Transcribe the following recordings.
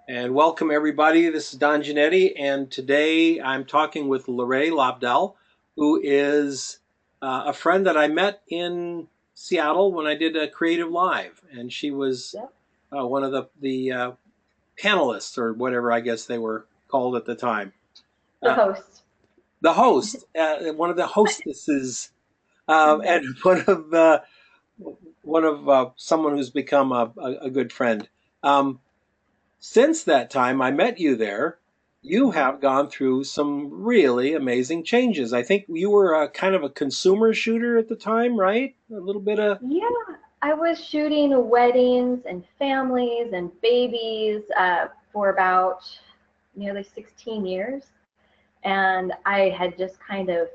And welcome everybody. This is Don Giannatti, and today I'm talking with LaRae Lobdell, who is a friend that I met in Seattle when I did a CreativeLIVE, and she was Yep. one of the panelists, or whatever I guess they were called at the time. The Uh, host. the host, one of the hostesses, Yes. and one of someone who's become a good friend. Um, Since that time I met you there, you Mhm. have gone through some really amazing changes. I think you were a kind of a consumer shooter at the time, right? A little bit of. Yeah, I was shooting weddings and families and babies for about nearly 16 years. And I had just kind of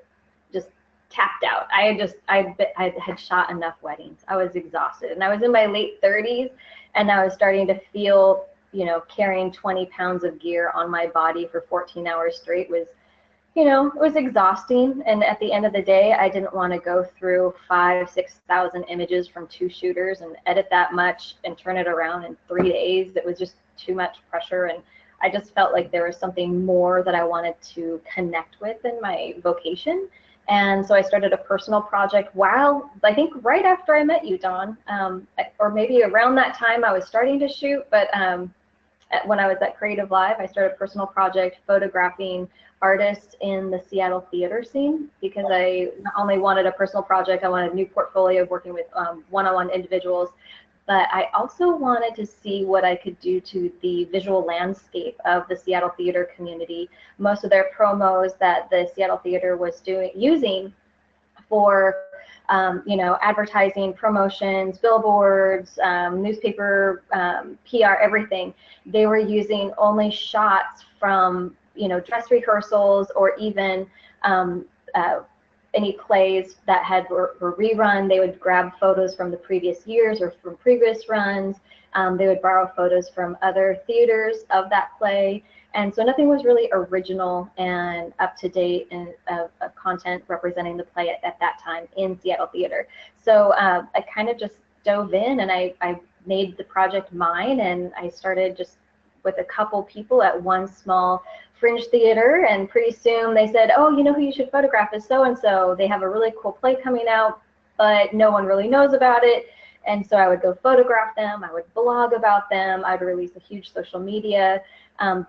just tapped out. I had shot enough weddings. I was exhausted. And I was in my late 30s and I was starting to feel, carrying 20 pounds of gear on my body for 14 hours straight was it was exhausting. And at the end of the day, I didn't want to go through 6,000 images from two shooters and edit that much and turn it around in 3 days. It was just too much pressure. And I just felt like there was something more that I wanted to connect with in my vocation. And so I started a personal project while, I think right after I met you, Don, or maybe around that time I was starting to shoot, but when I was at CreativeLIVE, I started a personal project photographing artists in the Seattle theater scene because I not only wanted a personal project, I wanted a new portfolio of working with one-on-one individuals, but I also wanted to see what I could do to the visual landscape of the Seattle theater community. Most of their promos that the Seattle theater was using for advertising, promotions, billboards, newspaper, PR, everything. They were using only shots from, dress rehearsals or even any plays that were rerun. They would grab photos from the previous years or from previous runs. They would borrow photos from other theaters of that play. And so nothing was really original and up to date and content representing the play at that time in Seattle theater. So I kind of just dove in and I made the project mine, and I started just with a couple people at one small fringe theater, and pretty soon they said, oh, you know who you should photograph is so and so. They have a really cool play coming out, but no one really knows about it. And so I would go photograph them, I would blog about them, I'd release a huge social media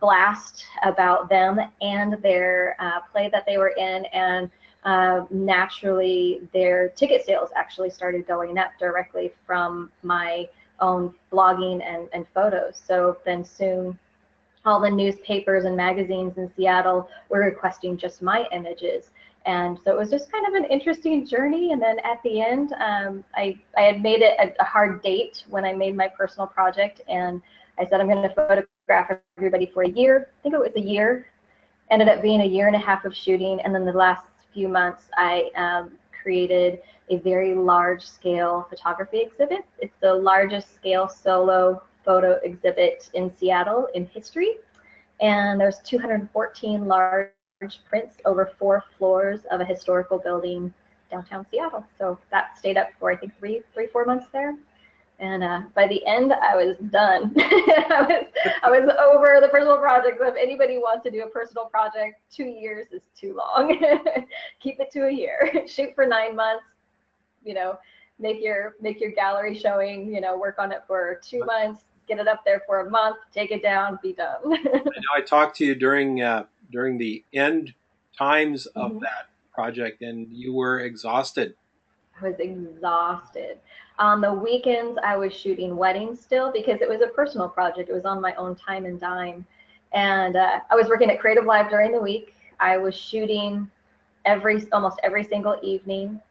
blast about them and their play that they were in, and naturally their ticket sales actually started going up directly from my own blogging and photos. So then soon all the newspapers and magazines in Seattle were requesting just my images. And so it was just kind of an interesting journey. And then at the end, I had made it a hard date when I made my personal project. And I said, I'm going to photograph everybody for a year. I think it was a year. Ended up being a year and a half of shooting. And then the last few months, I created a very large scale photography exhibit. It's the largest scale solo photo exhibit in Seattle in history. And there's 214 large prints over 4 floors of a historical building downtown Seattle. So that stayed up for I think 4 months there. And by the end, I was done. I was over the personal project. So if anybody wants to do a personal project, 2 years is too long. Keep it to a year. Shoot for 9 months. You know, make your gallery showing. Work on it for 2 months. Get it up there for a month. Take it down. Be done. I know I talked to you during the end times of Mhm. that project, and you were exhausted. I was exhausted. On the weekends, I was shooting weddings still because it was a personal project. It was on my own time and dime. And I was working at CreativeLIVE during the week. I was shooting almost every single evening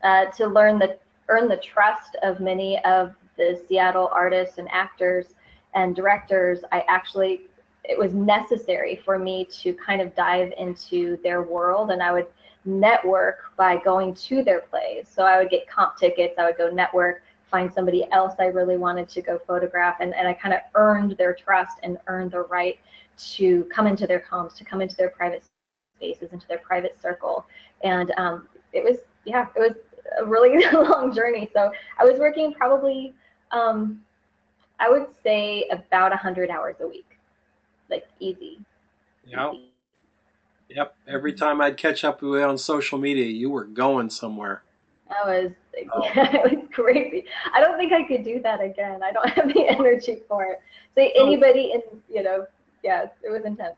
to earn the trust of many of the Seattle artists and actors and directors. It was necessary for me to kind of dive into their world, and I would network by going to their plays. So I would get comp tickets, I would go network, find somebody else I really wanted to go photograph, and I kind of earned their trust and earned the right to come into their homes, to come into their private spaces, into their private circle. And it was a really long journey. So I was working probably, I would say about 100 hours a week. like easy, Yeah. easy. Yep. Every time I'd catch up with you on social media, you were going somewhere. That was, Oh. yeah, it was crazy. I don't think I could do that again. I don't have the energy for it. So So, anybody in, yeah, it was intense.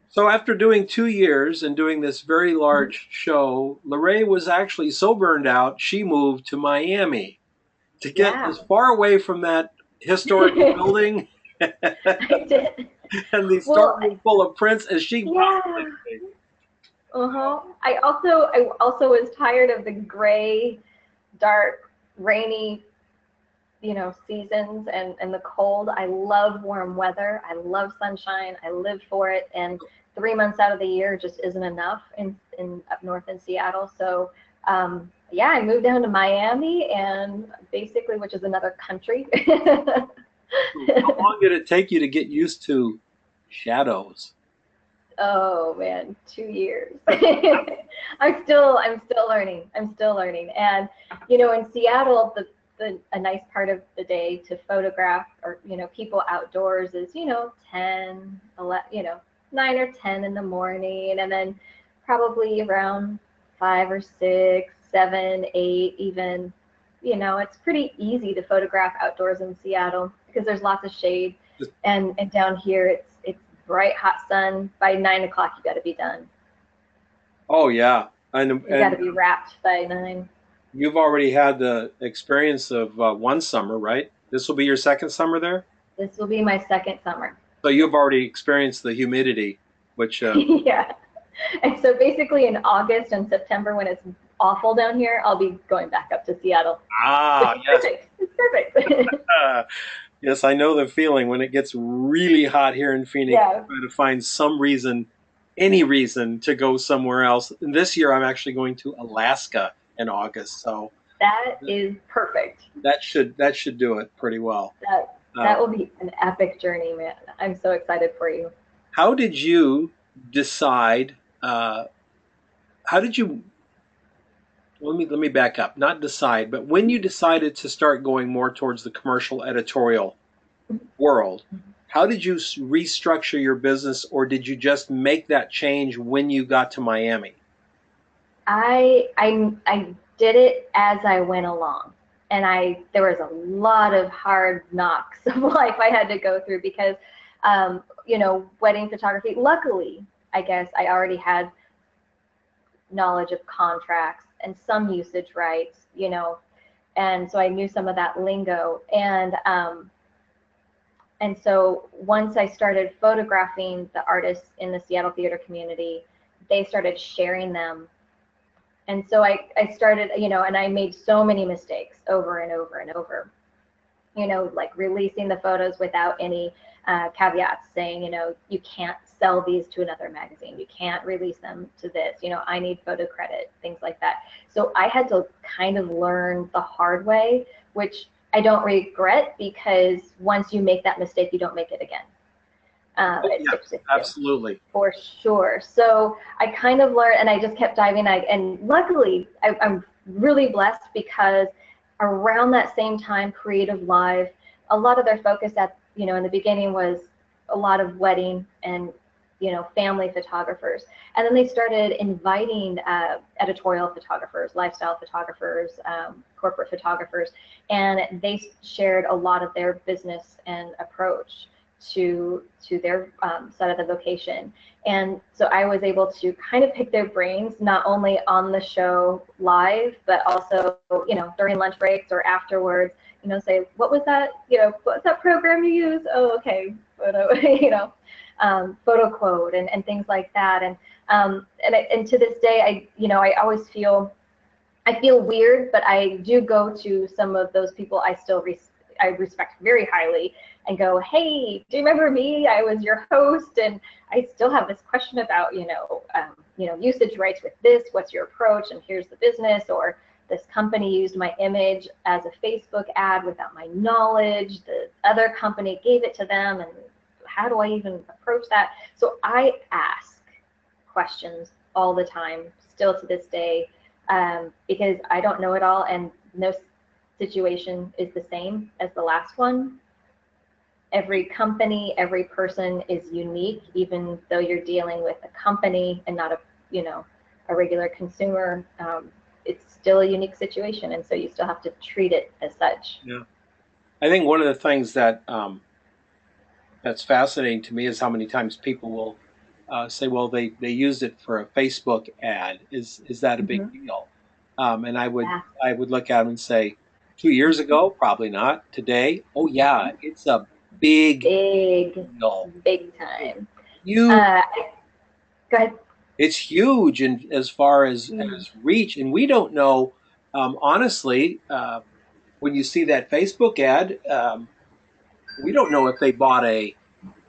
so after doing 2 years and doing this very Mhm. large show, LaRae was actually so burned out, she moved to Miami to get Yeah. as far away from that historical building and I did. the Well, storeroom full of prints as she possibly yeah. could be. Uh-huh. I also was tired of the gray, dark, rainy, seasons and the cold. I love warm weather. I love sunshine. I live for it. And 3 months out of the year just isn't enough in up north in Seattle. So yeah, I moved down to Miami and basically, which is another country. So how long did it take you to get used to shadows? Oh man, 2 years. I'm still learning. I'm still learning. And in Seattle, a nice part of the day to photograph or people outdoors is 10, 11, 9 or 10 in the morning, and then probably around 5 or 6, 7, 8 even. It's pretty easy to photograph outdoors in Seattle because there's lots of shade, and down here it's bright hot sun. By 9 o'clock you got to be done. Oh yeah, and You got to and be wrapped by 9. you've already had the experience of one summer, right? This will be your second summer there, This will be my second summer. so you've already experienced the humidity, which Yeah. And so basically in August and September when it's awful down here, I'll be going back up to Seattle, which is yes, perfect. It's perfect. uh, yes, I know the feeling when it gets really hot here in Phoenix. Yeah, Try to find some reason, any reason to go somewhere else. And this year, I'm actually going to Alaska in August, so that is perfect. that should do it pretty well. That Uh, that will be an epic journey, man. I'm so excited for you. how did you decide? Uh, how did you let me back up. Not decide, but when you decided to start going more towards the commercial editorial world, how did you restructure your business, or did you just make that change when you got to Miami? I did it as I went along, and there was a lot of hard knocks of life I had to go through because, wedding photography. Luckily, I guess I already had knowledge of contracts and some usage rights, and so I knew some of that lingo. And so once I started photographing the artists in the Seattle theater community, they started sharing them. And so I started, and I made so many mistakes over and over and over, like releasing the photos without any caveats saying, you can't sell these to another magazine. You can't release them to this, I need photo credit, things like that. So I had to kind of learn the hard way, which I don't regret because once you make that mistake, you don't make it again. Oh It yeah, sticks with you absolutely. for sure. So I kind of learned, and I just kept diving. And luckily, I'm really blessed because around that same time, CreativeLIVE, a lot of their focus in the beginning was a lot of wedding and family photographers, and then they started inviting editorial photographers, lifestyle photographers, corporate photographers, and they shared a lot of their business and approach to their side of the vocation. And so I was able to kind of pick their brains, not only on the show live, but also, during lunch breaks or afterwards, say, what was that, what's that program you use? Oh, okay, photo, photo quote and things like that. And to this day, I always I feel weird, but I do go to some of those people I respect very highly and go, hey, do you remember me? I was your host, and I still have this question about, usage rights with this. What's your approach? And here's the business. Or this company used my image as a Facebook ad without my knowledge. The other company gave it to them, and how do I even approach that? So I ask questions all the time, still to this day, because I don't know it all, and no situation is the same as the last one. Every company, every person is unique, even though you're dealing with a company and not a, a regular consumer. It's still a unique situation, and so you still have to treat it as such. Yeah. I think one of the things that that's fascinating to me is how many times people will say, well, they used it for a Facebook ad. Is that a big Mm-hmm. deal? And Yeah. I would look at them and say, 2 years ago, probably not. Today, oh yeah, it's a big Big, deal. big time. Huge. Uh, Go ahead. It's huge in as far Mm. as reach, and we don't know. Honestly, when you see that Facebook ad, we don't know if they bought a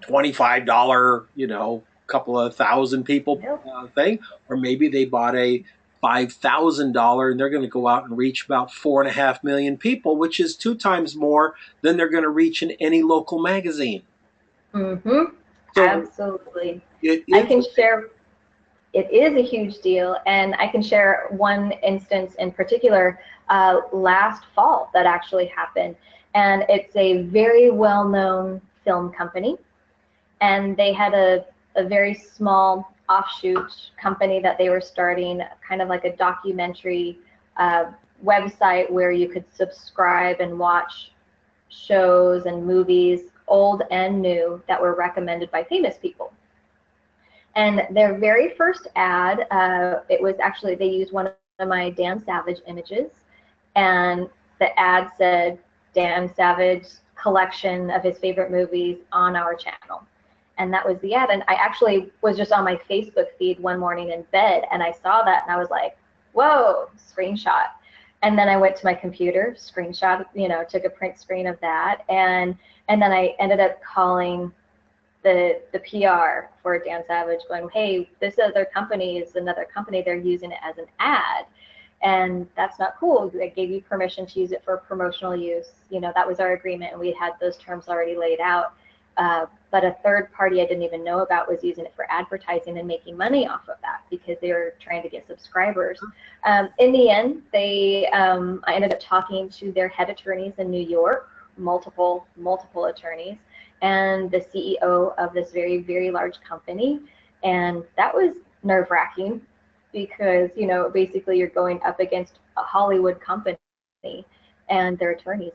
$25, couple of thousand people Nope. thing, or maybe they bought a $5,000 and they're going to go out and reach about 4.5 million people, which is 2 times more than they're going to reach in any local magazine. Mm-hmm. So Absolutely. it I is. can share. It is a huge deal, and I can share one instance in particular last fall that actually happened. And it's a very well-known film company, and they had a very small offshoot company that they were starting, kind of like a documentary uh, website where you could subscribe and watch shows and movies, old and new, that were recommended by famous people. And their very first ad, it was actually, they used one of my Dan Savage images, and the ad said Dan Savage collection of his favorite movies on our channel. And that was the ad. And I actually was just on my Facebook feed one morning in bed, and I saw that, and I was like, whoa, screenshot. And then I went to my computer, screenshot, took a print screen of that, and then I ended up calling the PR for Dan Savage, going, hey, this other company is another company, they're using it as an ad, and that's not cool. I gave you permission to use it for promotional use. That was our agreement, and we had those terms already laid out. But a third party I didn't even know about was using it for advertising and making money off of that because they were trying to get subscribers. In the end, I ended up talking to their head attorneys in New York, multiple attorneys, and the CEO of this very, very large company. And that was nerve-wracking because, basically you're going up against a Hollywood company and their attorneys.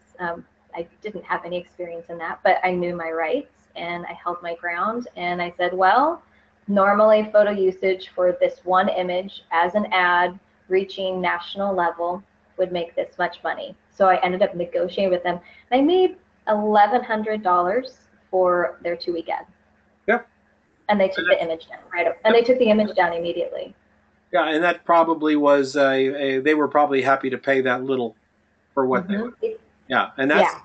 I didn't have any experience in that, but I knew my rights and I held my ground. And I said, well, normally photo usage for this one image as an ad reaching national level would make this much money. So I ended up negotiating with them. I made $1,100 for their 2-week ad. Yeah. And they took the image down and they took the image down immediately. Yeah, and that probably was they were probably happy to pay that little for what they would. Yeah, and that's. Yeah,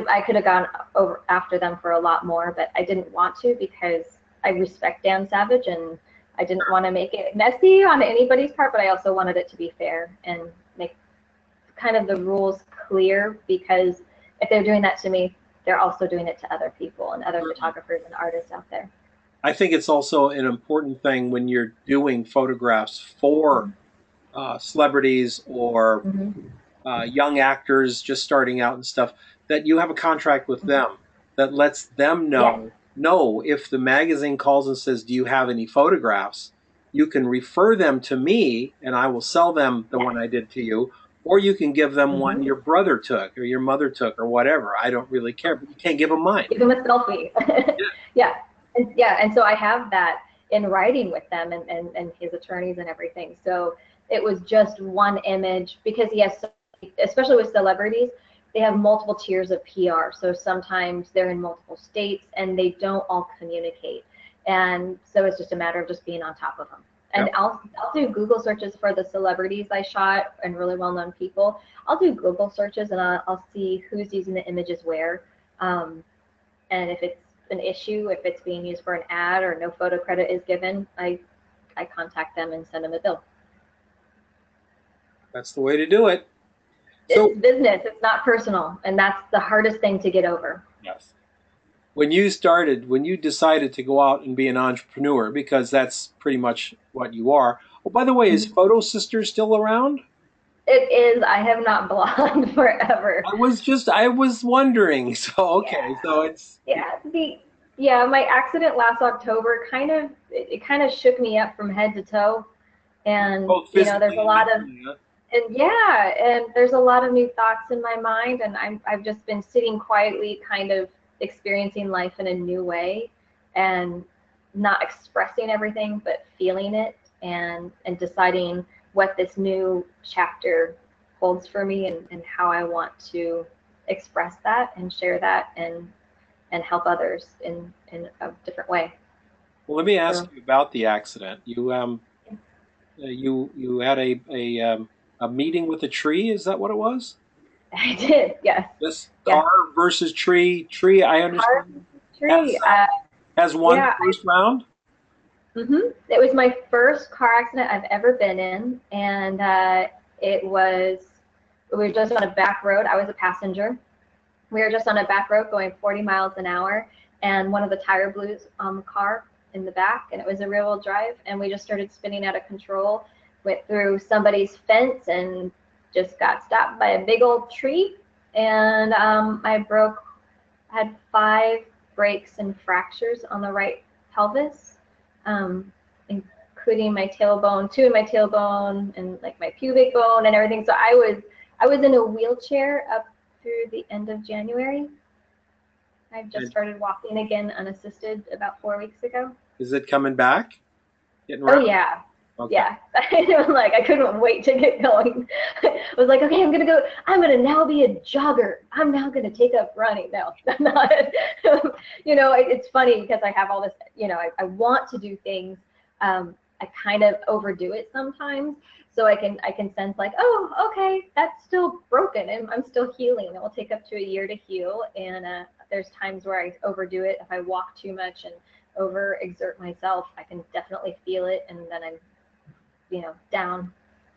I could have gone over after them for a lot more, but I didn't want to because I respect Dan Savage and I didn't want to make it messy on anybody's part, but I also wanted it to be fair and make kind of the rules clear, because if they're doing that to me, they're also doing it to other people and other photographers and artists out there. I think it's also an important thing when you're doing photographs for celebrities or young actors just starting out and stuff, that you have a contract with them that lets them Yes. know if the magazine calls and says, do you have any photographs? You can refer them to me and I will sell them the one I did to you, or you can give them one your brother took or your mother took or whatever. I don't really care, but you can't give them mine. Give them a selfie. Yeah. And so I have that in writing with them and his attorneys and everything. So it was just one image because, yes, especially with celebrities, they have multiple tiers of PR. So sometimes they're in multiple states and they don't all communicate. And so it's just a matter of just being on top of them. And Yep. I'll do Google searches for the celebrities I shot and really well-known people. I'll do Google searches and I'll see who's using the images where. And if it's an issue, if it's being used for an ad or no photo credit is given, I contact them and send them a bill. That's the way to do it. So, it's business, it's not personal, and that's the hardest thing to get over. Yes. When you decided to go out and be an entrepreneur, because that's pretty much what you are. Oh, by the way, is Photo Sister still around? It is. I have not blogged forever. I was wondering. So, okay. Yeah. So it's, Yeah. Yeah, my accident last October it kind of shook me up from head to toe. And, both there's a physically and lot of, mentally, huh? and yeah, and there's a lot of new thoughts in my mind, and I've just been sitting quietly, kind of experiencing life in a new way, and not expressing everything, but feeling it, and deciding what this new chapter holds for me, and how I want to express that and share that, and help others in a different way. Well, let me ask So you about the accident. You had a meeting with a tree. Is that what it was? I did, yes, Yes. yes. Car versus tree. Tree, I Car understand, has tree. has won Yeah, first round. It was my first car accident I've ever been in, and it was we were just on a back road. I was a passenger. We were just on a back road going 40 miles an hour, and one of the tire blew on the car in the back, and it was a rear-wheel drive, and we just started spinning out of control, went through somebody's fence, and just got stopped by a big old tree, and had 5 breaks and fractures on the right pelvis, including my tailbone, 2 in my tailbone, and like my pubic bone and everything. So I was in a wheelchair up through the end of January. I've just And started walking again unassisted about 4 weeks ago. is it coming back? Getting Oh around? yeah, Okay. yeah. I couldn't wait to get going. I was like, okay, I'm gonna now be a jogger. I'm now gonna take up running. No, I'm not. It's funny because I have all this, I want to do things. I kind of overdo it sometimes. So I can sense like, oh, okay, that's still broken and I'm still healing. It will take up to a year to heal. And there's times where I overdo it. If I walk too much and overexert myself, I can definitely feel it, and then I'm, down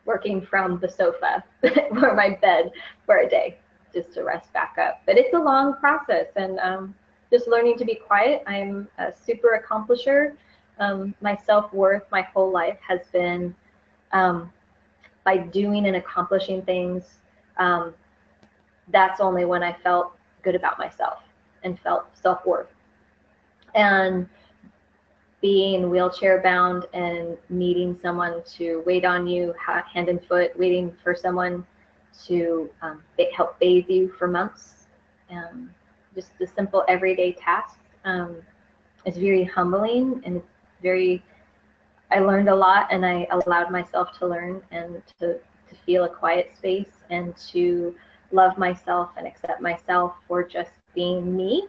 working from the sofa or my bed for a day just to rest back up. But it's a long process, and just learning to be quiet. I'm a super accomplisher. My self-worth my whole life has been by doing and accomplishing things. Um, that's only when I felt good about myself and felt self-worth. And being wheelchair bound and needing someone to wait on you hand and foot, waiting for someone to help bathe you for months, just the simple everyday tasks, is very humbling, and I learned a lot, and I allowed myself to learn and to feel a quiet space and to love myself and accept myself for just being me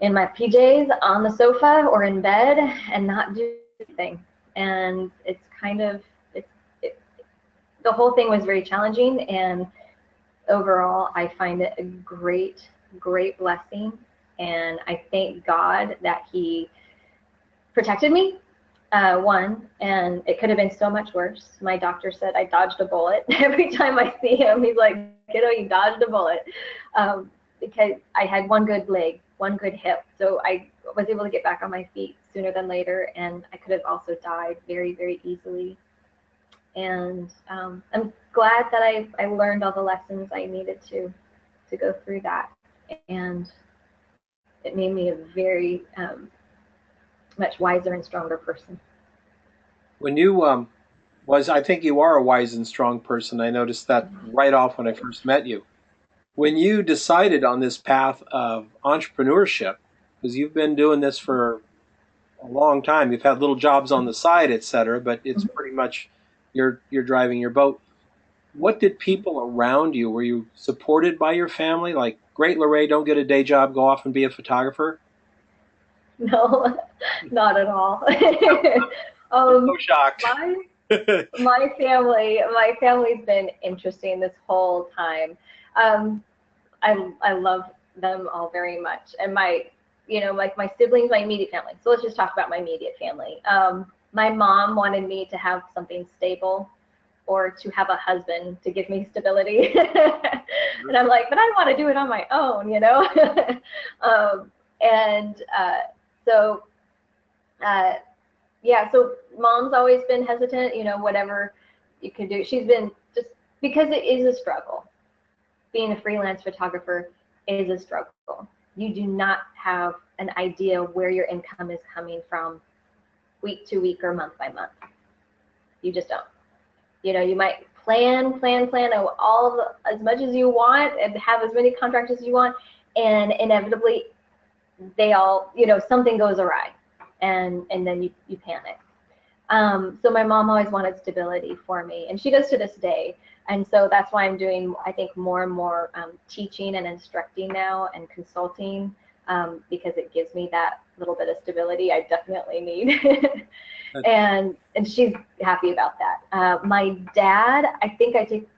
in my PJs on the sofa or in bed and not do anything. And it's kind of, the whole thing was very challenging, and overall I find it a great, great blessing. And I thank God that He protected me, one, and it could have been so much worse. My doctor said I dodged a bullet. Every time I see him, he's like, kiddo, you dodged a bullet. Because I had one good leg, one good hip. So I was able to get back on my feet sooner than later, and I could have also died very, very easily. And I'm glad that I learned all the lessons I needed to go through that. And it made me a very much wiser and stronger person. When you I think you are a wise and strong person. I noticed that right off when I first met you. When you decided on this path of entrepreneurship, because you've been doing this for a long time, you've had little jobs on the side, etc., but it's pretty much you're driving your boat. What did people around you? Were you supported by your family? Like, great, LaRae, don't get a day job, go off and be a photographer. No, not at all. I'm so um, shocked. my my family's been interesting this whole time. Um, I love them all very much, and like my siblings, my immediate family. So let's just talk about my immediate family. My mom wanted me to have something stable, or to have a husband to give me stability, and I'm like, but I want to do it on my own. And so yeah, so mom's always been hesitant, whatever you can do. She's been just because it is a struggle. Being a freelance photographer is a struggle. You do not have an idea where your income is coming from week to week or month by month. You just don't. You know, you might plan as much as you want and have as many contracts as you want, and inevitably they all, you know, something goes awry, and then you panic. So my mom always wanted stability for me, and she does to this day. And so that's why I'm doing, I think, more and more teaching and instructing now and consulting, because it gives me that little bit of stability I definitely need. and she's happy about that. My dad, I think I take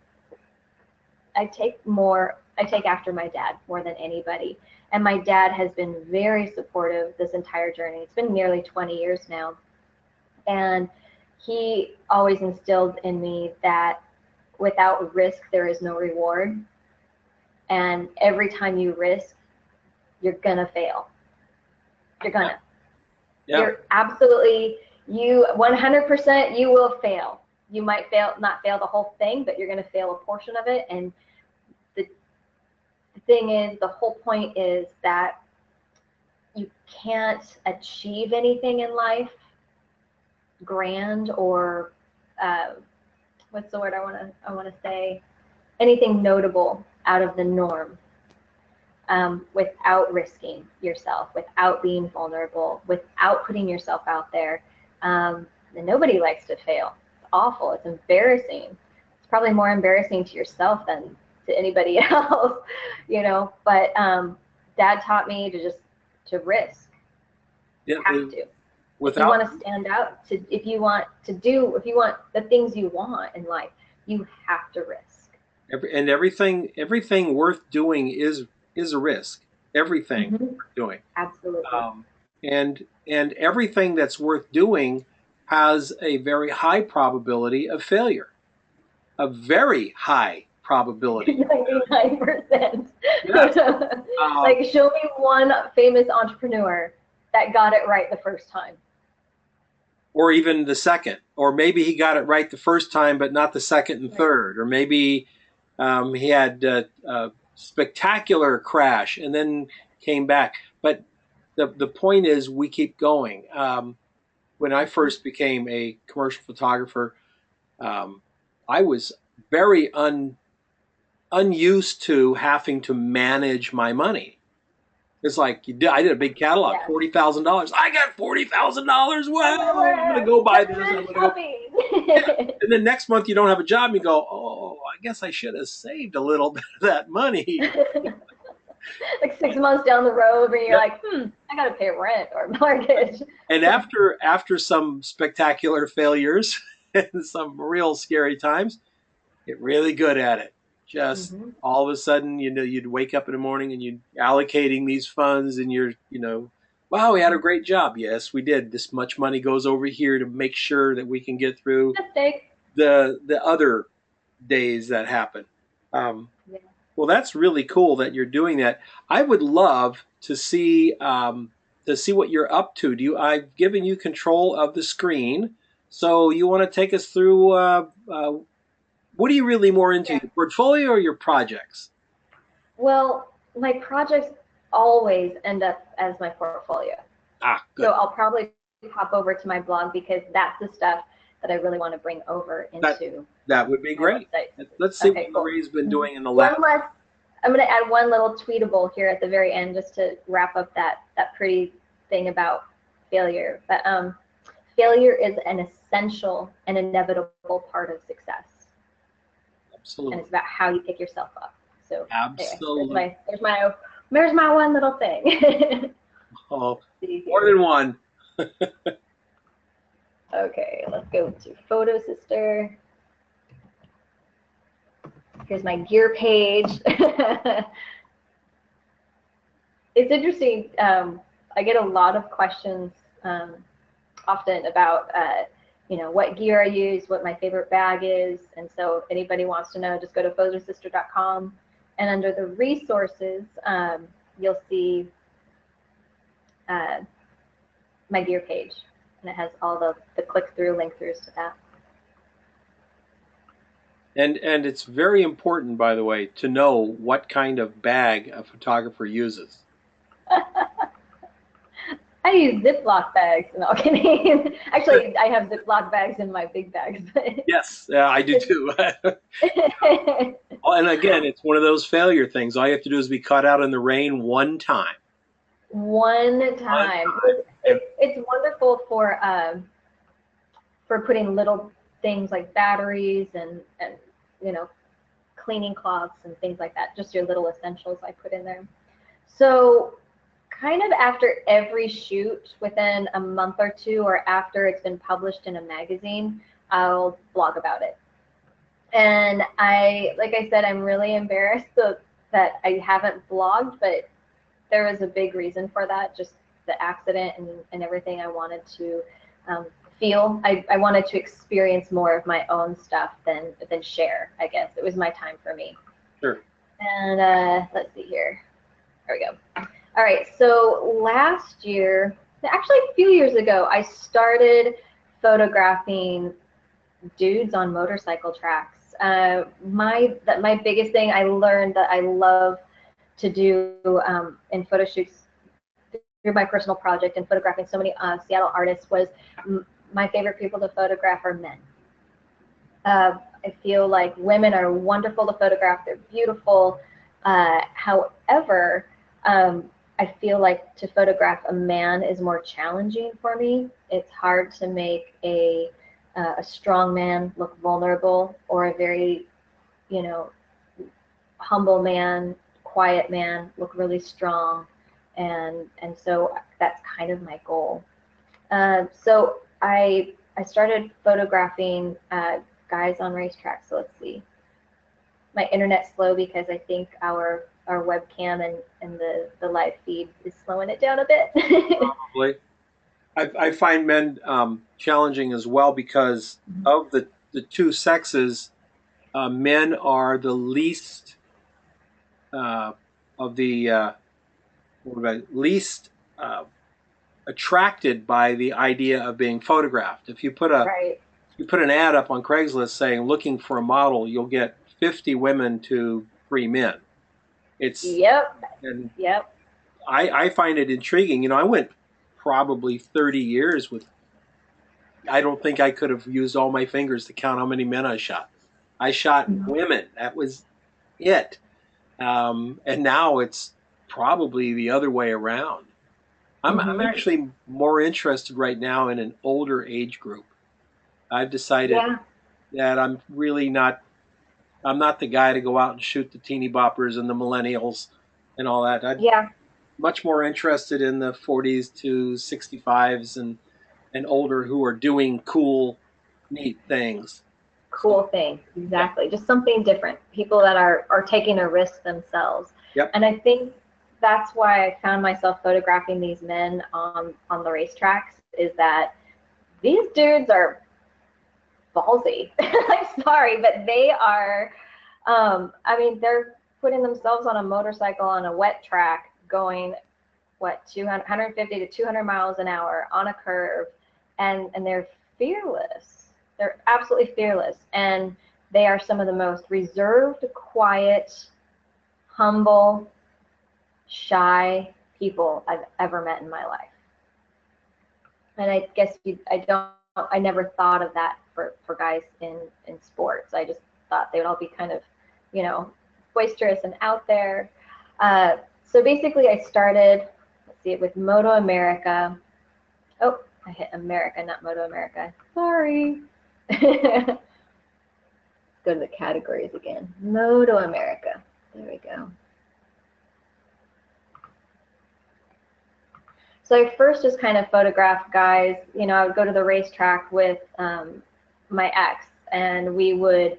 after my dad more than anybody. And my dad has been very supportive this entire journey. It's been nearly 20 years now. And he always instilled in me that without risk, there is no reward. And every time you risk, you're gonna fail. You're gonna. Yeah. You're absolutely, 100% you will fail. You might not fail the whole thing, but you're gonna fail a portion of it. And the thing is, the whole point is that you can't achieve anything in life grand or what's the word I want to say, anything notable out of the norm, without risking yourself, without being vulnerable, without putting yourself out there. And nobody likes to fail. It's awful. It's embarrassing. It's probably more embarrassing to yourself than to anybody else, you know. But Dad taught me to risk. Yeah, you have to. If you without, want to stand out, if you want the things you want in life, you have to risk. everything worth doing is a risk. Everything worth doing. Absolutely. And everything that's worth doing has a very high probability of failure. A very high probability. 99%. Yes. Like, show me one famous entrepreneur that got it right the first time. Or even the second. Or maybe he got it right the first time, but not the second and third. Or maybe he had a spectacular crash and then came back. But the point is, we keep going. When I first became a commercial photographer, I was very unused to having to manage my money. It's like I did a big catalog, Yes. $40,000. I got $40,000. Well, I'm gonna go buy this. I'm gonna go. And then next month you don't have a job. And you go, oh, I guess I should have saved a little bit of that money. Like 6 months down the road, and you're like, I gotta pay rent or mortgage. And after some spectacular failures and some real scary times, get really good at it. Just all of a sudden, you'd wake up in the morning and you'd allocating these funds, and wow, we had a great job. Yes, we did. This much money goes over here to make sure that we can get through the other days that happen. Well, that's really cool that you're doing that. I would love to see what you're up to. I've given you control of the screen, so you want to take us through what are you really more into, your portfolio or your projects? Well, my projects always end up as my portfolio. Good. So I'll probably hop over to my blog, because that's the stuff that I really want to bring over into. That would be great. Let's see what LaRae's been doing in the last. I'm going to add one little tweetable here at the very end, just to wrap up that pretty thing about failure. But failure is an essential and inevitable part of success. Absolutely. And it's about how you pick yourself up. So absolutely. Anyway, there's my one little thing. Oh, more than one. Okay, let's go to Photo Sister. Here's my gear page. It's interesting. I get a lot of questions often about what gear I use, what my favorite bag is. And so if anybody wants to know, just go to photosister.com, and under the resources, you'll see my gear page, and it has all the click-through, link-throughs to that. And it's very important, by the way, to know what kind of bag a photographer uses. I use Ziploc bags. No, kidding. Actually, I have Ziploc bags in my big bags. Yes, I do too. And again, it's one of those failure things. All you have to do is be caught out in the rain one time. One One time. time. And It's wonderful for putting little things like batteries and you know, cleaning cloths and things like that. Just your little essentials I put in there. So kind of after every shoot, within a month or two, or after it's been published in a magazine, I'll blog about it. And like I said, I'm really embarrassed that I haven't blogged, but there was a big reason for that, just the accident and everything. I wanted to feel, I wanted to experience more of my own stuff than share, I guess. It was my time for me. sure. And let's see here. There we go. All right, so last year, actually a few years ago, I started photographing dudes on motorcycle tracks. My biggest thing I learned that I love to do in photo shoots through my personal project and photographing so many Seattle artists was my favorite people to photograph are men. I feel like women are wonderful to photograph. They're beautiful. However, I feel like to photograph a man is more challenging for me. It's hard to make a strong man look vulnerable, or a very, you know, humble man, quiet man look really strong, and so that's kind of my goal. So I started photographing guys on racetracks. So let's see. My internet's slow because I think our webcam and the live feed is slowing it down a bit. Probably. I find men challenging as well because of the two sexes. Men are the least of the least attracted by the idea of being photographed. If you put Right. an ad up on Craigslist saying looking for a model, you'll get 50 women to 3 men. It's Yep. and Yep. I find it intriguing. You know, I went probably 30 years with. I don't think I could have used all my fingers to count how many men I shot. I shot women. That was it. And now it's probably the other way around. I'm actually more interested right now in an older age group. I've decided Yeah. that I'm not the guy to go out and shoot the teeny boppers and the millennials and all that. I'm Yeah. much more interested in the 40s to 65s and older who are doing cool, neat things. Cool thing. Yeah. Exactly. Just something different. People that are taking a risk themselves. Yep. And I think that's why I found myself photographing these men on the racetracks, is that these dudes are ballsy. I'm sorry, but they are, I mean, they're putting themselves on a motorcycle on a wet track going, what, 150 to 200 miles an hour on a curve, and they're fearless. They're absolutely fearless, and they are some of the most reserved, quiet, humble, shy people I've ever met in my life. And I guess I never thought of that for guys in sports. I just thought they would all be kind of, you know, boisterous and out there. So basically I started, let's see, with Moto America. Oh, I hit America, not Moto America. Sorry. Go to the categories again. Moto America. There we go. So I first just kind of photographed guys. You know, I would go to the racetrack with my ex, and he would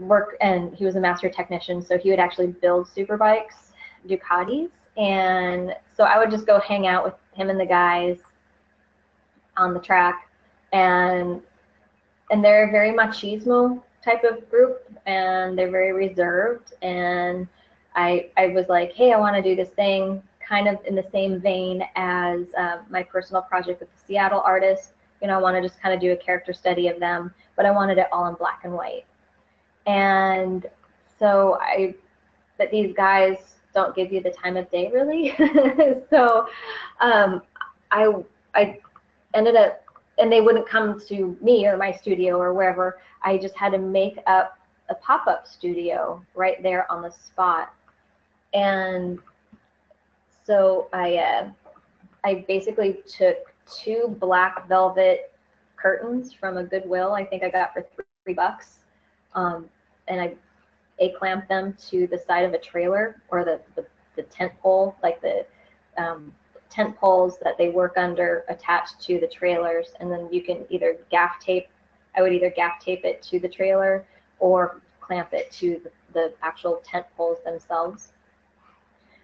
work, and he was a master technician, so he would actually build super bikes, Ducatis, and so I would just go hang out with him and the guys on the track, and they're a very machismo type of group, and they're very reserved, and I was like, hey, I want to do this thing kind of in the same vein as my personal project with the Seattle artist. You know, I want to just kind of do a character study of them, but I wanted it all in black and white. And so but these guys don't give you the time of day really. So I ended up, and they wouldn't come to me or my studio or wherever. I just had to make up a pop-up studio right there on the spot. And so I basically took 2 black velvet curtains from a Goodwill. I think I got for $3. And I A-clamped them to the side of a trailer, or the tent pole, like the tent poles that they work under attached to the trailers. And then you can either gaff tape, I would either gaff tape it to the trailer or clamp it to the actual tent poles themselves.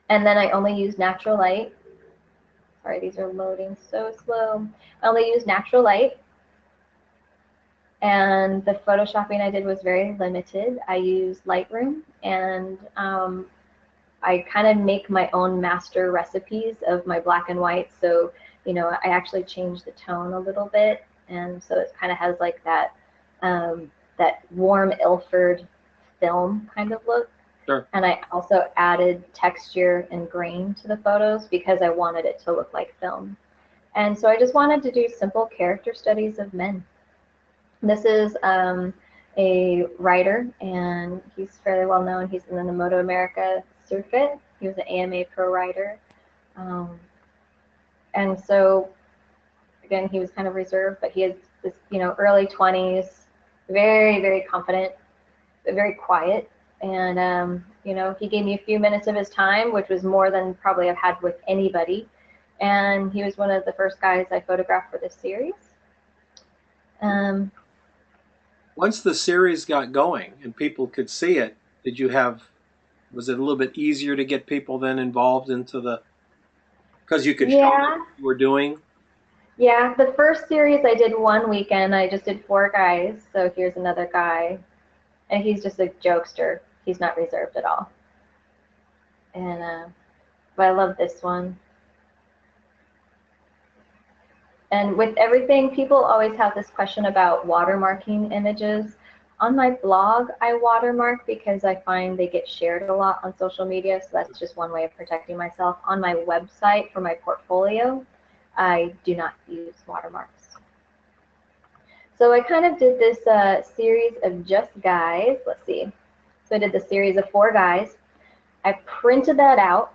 And then I only use natural light. Sorry, these are loading so slow. I only use natural light. And the photoshopping I did was very limited. I used Lightroom, and I kind of make my own master recipes of my black and white. So, you know, I actually changed the tone a little bit, and so it kind of has like that that warm Ilford film kind of look. Sure. And I also added texture and grain to the photos because I wanted it to look like film. And so I just wanted to do simple character studies of men. This is a writer, and he's fairly well known. He's in the Moto America circuit. He was an AMA pro writer. And so, again, he was kind of reserved, but he has this, you know, early 20s, very, very confident, but very quiet. And, you know, he gave me a few minutes of his time, which was more than probably I've had with anybody. And he was one of the first guys I photographed for this series. Once the series got going and people could see it, was it a little bit easier to get people then involved into because you could show them what you were doing? Yeah, the first series I did one weekend. I just did 4 guys. So here's another guy. And he's just a jokester. He's not reserved at all. And but I love this one. And with everything, people always have this question about watermarking images. On my blog, I watermark because I find they get shared a lot on social media, so that's just one way of protecting myself. On my website for my portfolio, I do not use watermarks. So I kind of did this series of just guys. Let's see. So I did the series of 4 guys. I printed that out,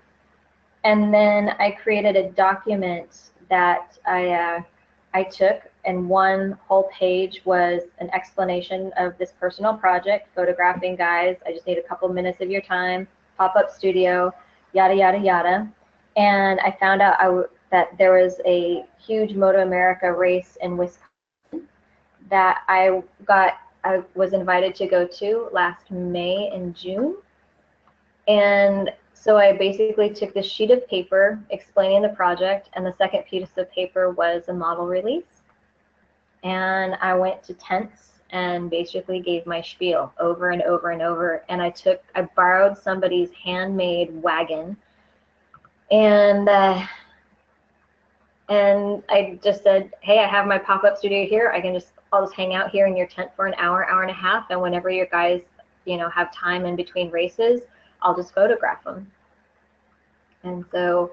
and then I created a document that I took, and one whole page was an explanation of this personal project, photographing guys. I just need a couple minutes of your time, pop-up studio, yada, yada, yada. And I found out that there was a huge Moto America race in Wisconsin that I was invited to go to last May and June. And so I basically took this sheet of paper explaining the project, and the second piece of paper was a model release. And I went to tents and basically gave my spiel over and over and over. And I borrowed somebody's handmade wagon, and I just said, hey, I have my pop-up studio here. I'll just hang out here in your tent for an hour, hour and a half, and whenever your guys, you know, have time in between races, I'll just photograph them. And so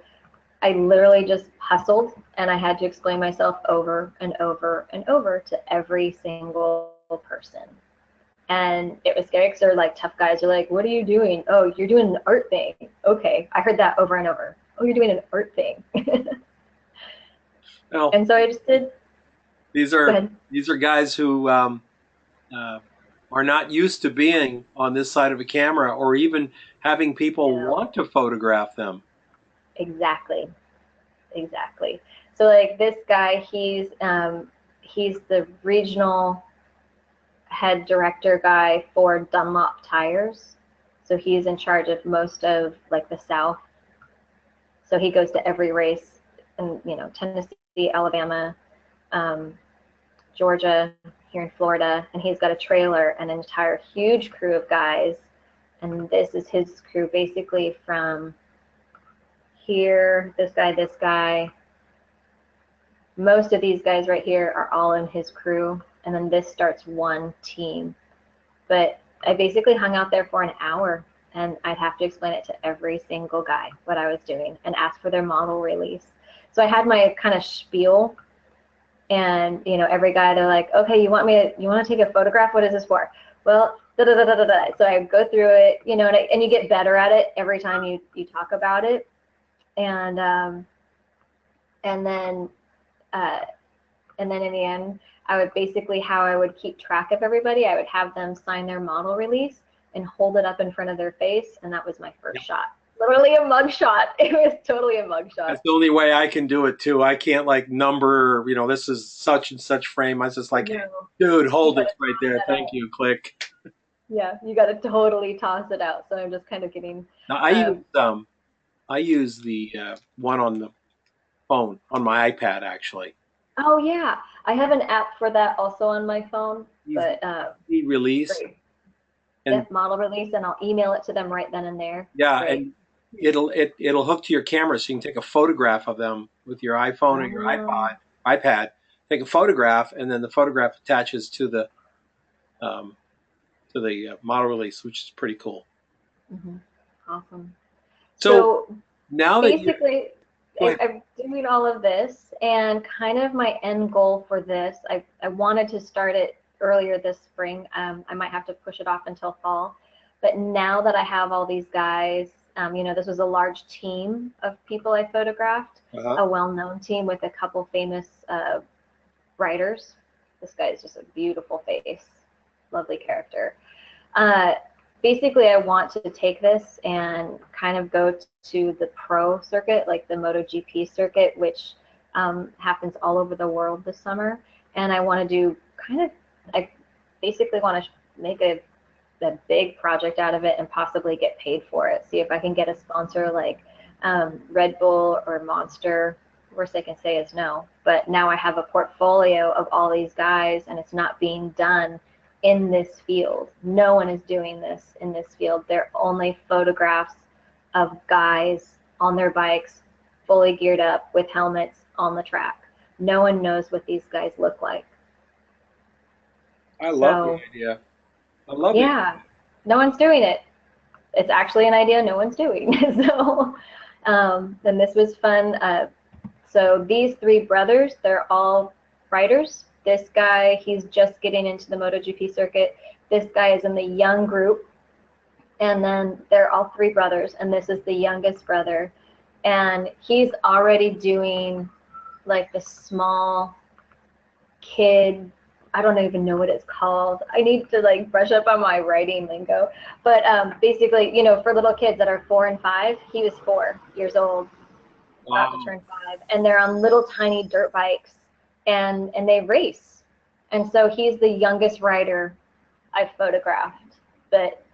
I literally just hustled, and I had to explain myself over and over and over to every single person. And it was scary because they're like, tough guys are like, what are you doing? Oh, you're doing an art thing. Okay, I heard that over and over. Oh, you're doing an art thing. Well, and so I just did. These are guys who are not used to being on this side of a camera, or even having people want to photograph them. Exactly. So like this guy, he's the regional head director guy for Dunlop tires. So he's in charge of most of like the South. So he goes to every race in, you know, Tennessee, Alabama, Georgia, here in Florida, and he's got a trailer and an entire huge crew of guys. And this is his crew basically from here, this guy. Most of these guys right here are all in his crew, and then this starts one team. But I basically hung out there for an hour, and I'd have to explain it to every single guy what I was doing and ask for their model release. So I had my kind of spiel, and every guy, they're like, okay, you want to take a photograph? What is this for? Well, da da da da da da. So I go through it, and you get better at it every time you talk about it, and then in the end, I would basically, how I would keep track of everybody, I would have them sign their model release and hold it up in front of their face, and that was my first shot. Literally a mug shot. It was totally a mug shot. That's the only way I can do it too. I can't like number, this is such and such frame. I was just like, dude, hold it right there. Thank you. Click. Yeah, you got to totally toss it out. So I'm just kind of getting. Now I use the one on the phone on my iPad actually. Oh yeah, I have an app for that also on my phone. But release and model release, and I'll email it to them right then and there. Yeah, and it'll hook to your camera, so you can take a photograph of them with your iPhone or your iPad. Take a photograph, and then the photograph attaches to the model release, which is pretty cool. Mm-hmm. Awesome. So now that basically, I'm doing all of this, and kind of my end goal for this, I wanted to start it earlier this spring. I might have to push it off until fall. But now that I have all these guys, this was a large team of people I photographed, a well-known team with a couple famous writers. This guy is just a beautiful face, lovely character. Basically, I want to take this and kind of go to the pro circuit, like the MotoGP circuit, which happens all over the world this summer. And I want to do I basically want to make a big project out of it and possibly get paid for it. See if I can get a sponsor like Red Bull or Monster. Worst they can say is no. But now I have a portfolio of all these guys, and it's not being done in this field. No one is doing this in this field. They're only photographs of guys on their bikes, fully geared up with helmets on the track. No one knows what these guys look like. I love the idea. I love it. Yeah, no one's doing it. It's actually an idea no one's doing. So, then this was fun. So these three brothers, they're all writers. This guy, he's just getting into the MotoGP circuit. This guy is in the young group. And then they're all three brothers, and this is the youngest brother. And he's already doing like the small kid, I don't even know what it's called. I need to like brush up on my writing lingo. But basically, for little kids that are 4 and 5, he was 4 years old, about to turn 5. And they're on little tiny dirt bikes, and they race. And so he's the youngest rider I've photographed. But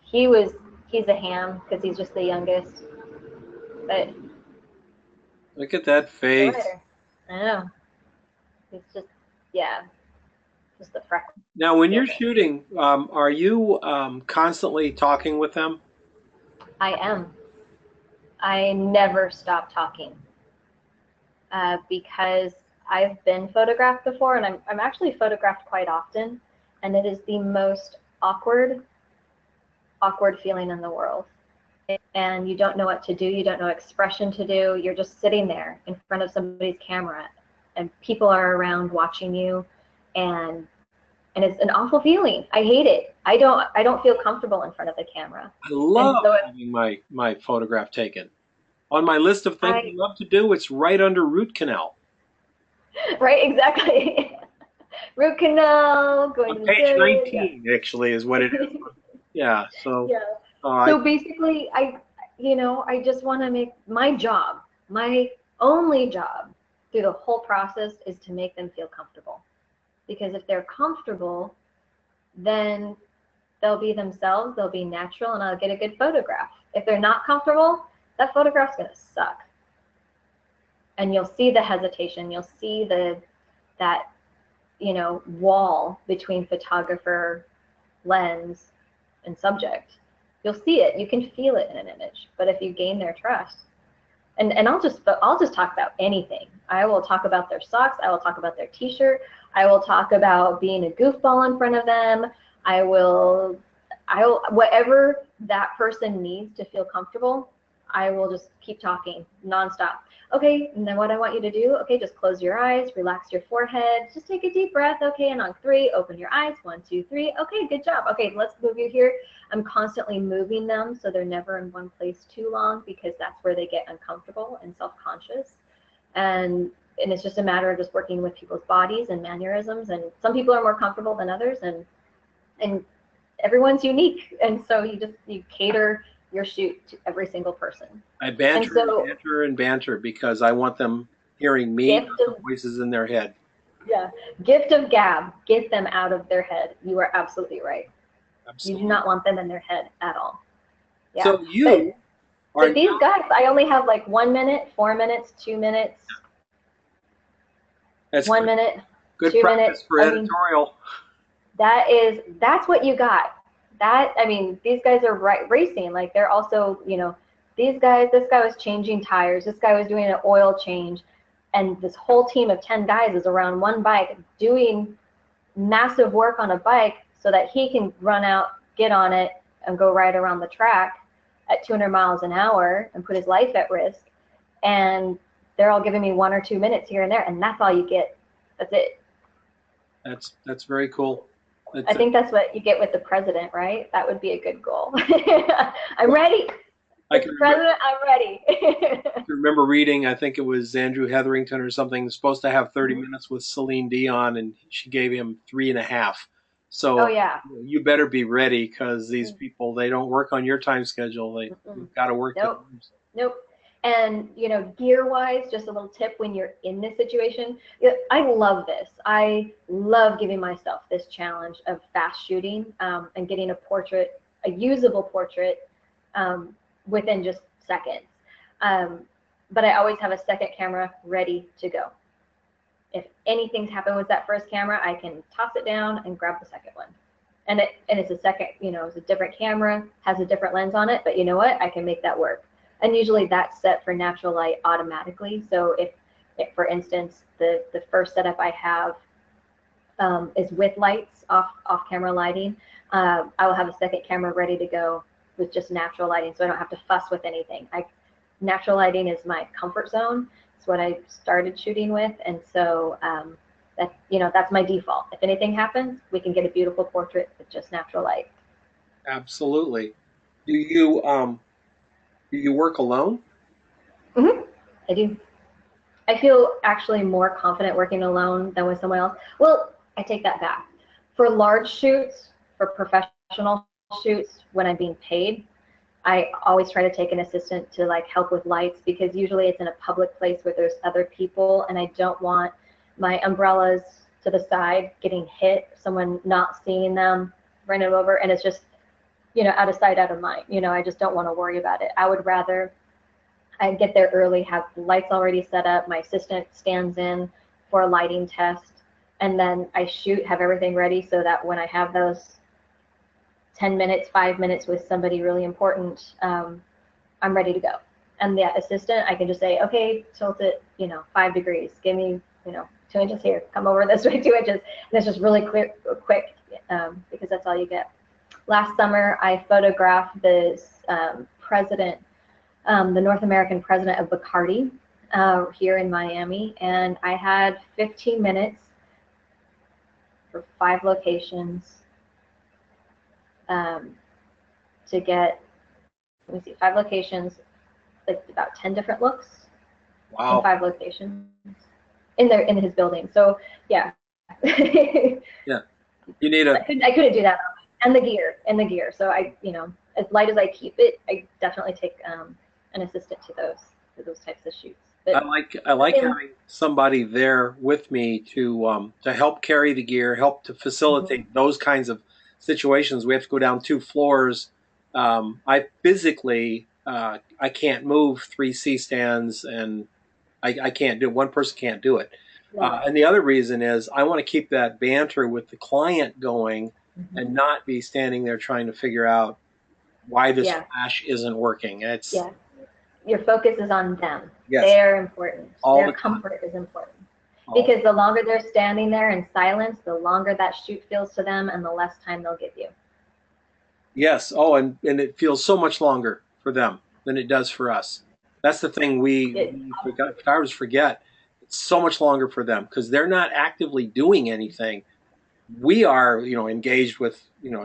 he's a ham because he's just the youngest. But look at that face. I know. It's just, yeah. Just the freckle. Now, when you're shooting, are you constantly talking with them? I am. I never stop talking because I've been photographed before, and I'm actually photographed quite often, and it is the most awkward feeling in the world. And you don't know what to do. You don't know expression to do. You're just sitting there in front of somebody's camera, and people are around watching you. And it's an awful feeling. I hate it. I don't feel comfortable in front of the camera. I love having my photograph taken. On my list of things I love to do, it's right under root canal. Right, exactly. Root canal, going on to page 19, actually, is what it is. Yeah. So. Yeah. So basically, I just want to make my job, my only job through the whole process is to make them feel comfortable. Because if they're comfortable, then they'll be themselves, they'll be natural, and I'll get a good photograph. If they're not comfortable, that photograph's going to suck. And you'll see the hesitation, you'll see that wall between photographer, lens, and subject. You'll see it, you can feel it in an image. But if you gain their trust, and I'll just talk about anything. I will talk about their socks, I will talk about their t-shirt, I will talk about being a goofball in front of them. I will whatever that person needs to feel comfortable, I will just keep talking nonstop. Okay, and then what I want you to do, okay, just close your eyes, relax your forehead, just take a deep breath, okay, and on 3, open your eyes, 1, 2, 3, okay, good job. Okay, let's move you here. I'm constantly moving them so they're never in one place too long, because that's where they get uncomfortable and self-conscious. And it's just a matter of just working with people's bodies and mannerisms, and some people are more comfortable than others, and everyone's unique, and so you cater your shoot to every single person. I banter and so, and banter and banter because I want them hearing me, not the voices in their head. Yeah, gift of gab, get them out of their head. You are absolutely right. Absolutely. You do not want them in their head at all. Yeah. So but these guys, I only have like 1 minute, 4 minutes, 2 minutes. That's 1 minute, good 2 practice minutes. for editorial. That's what you got. These guys are racing. Like, they're also, this guy was changing tires. This guy was doing an oil change. And this whole team of 10 guys is around one bike doing massive work on a bike so that he can run out, get on it, and go right around the track at 200 miles an hour and put his life at risk. And they're all giving me 1 or 2 minutes here and there, and that's all you get. That's it. That's very cool. I think that's what you get with the president, right? That would be a good goal. I'm ready. President, I'm ready. I remember reading, I think it was Andrew Hetherington or something, supposed to have 30 minutes with Celine Dion, and she gave him 3.5. So oh, yeah. You better be ready, because these people, they don't work on your time schedule. You've got to work. Nope. And, gear-wise, just a little tip when you're in this situation. I love this. I love giving myself this challenge of fast shooting and getting a usable portrait within just seconds. But I always have a second camera ready to go. If anything's happened with that first camera, I can toss it down and grab the second one. And it's a second, it's a different camera, has a different lens on it, but you know what? I can make that work. And usually that's set for natural light automatically. So if for instance, the first setup I have is with lights, off-camera lighting, I will have a second camera ready to go with just natural lighting, so I don't have to fuss with anything. Natural lighting is my comfort zone. It's what I started shooting with, and so that's my default. If anything happens, we can get a beautiful portrait with just natural light. Absolutely. Do you work alone? Mm-hmm. I do. I feel actually more confident working alone than with someone else. Well, I take that back. For large shoots, for professional shoots, when I'm being paid, I always try to take an assistant to help with lights, because usually it's in a public place where there's other people, and I don't want my umbrellas to the side getting hit, someone not seeing them, running over, and it's just, out of sight, out of mind. I just don't want to worry about it. I would rather I get there early, have lights already set up, my assistant stands in for a lighting test, and then I shoot, have everything ready so that when I have those 10 minutes, 5 minutes with somebody really important, I'm ready to go. And the assistant, I can just say, okay, tilt it, 5 degrees, give me, 2 inches here, come over this way 2 inches. And it's just really quick, because that's all you get. Last summer, I photographed this president, the North American president of Bacardi here in Miami, and I had 15 minutes for 5 locations to get, 5 locations, about 10 different looks. Wow. In 5 locations in his building. So yeah. Yeah. You need I couldn't do that. And the gear. So I, as light as I keep it, I definitely take an assistant to those types of shoots. But I like having somebody there with me to help carry the gear, help to facilitate those kinds of situations. We have to go down 2 floors. I physically I can't move 3 C-stands, and I can't do it. One person can't do it. And the other reason is I want to keep that banter with the client going, and not be standing there trying to figure out why this flash isn't working. Your focus is on them. Yes. They're important. Their comfort is important. Because the longer they're standing there in silence, the longer that shoot feels to them, and the less time they'll give you. Yes. Oh, and it feels so much longer for them than it does for us. That's the thing It, we forgot, photographers forget. It's so much longer for them because they're not actively doing anything. We are, engaged with,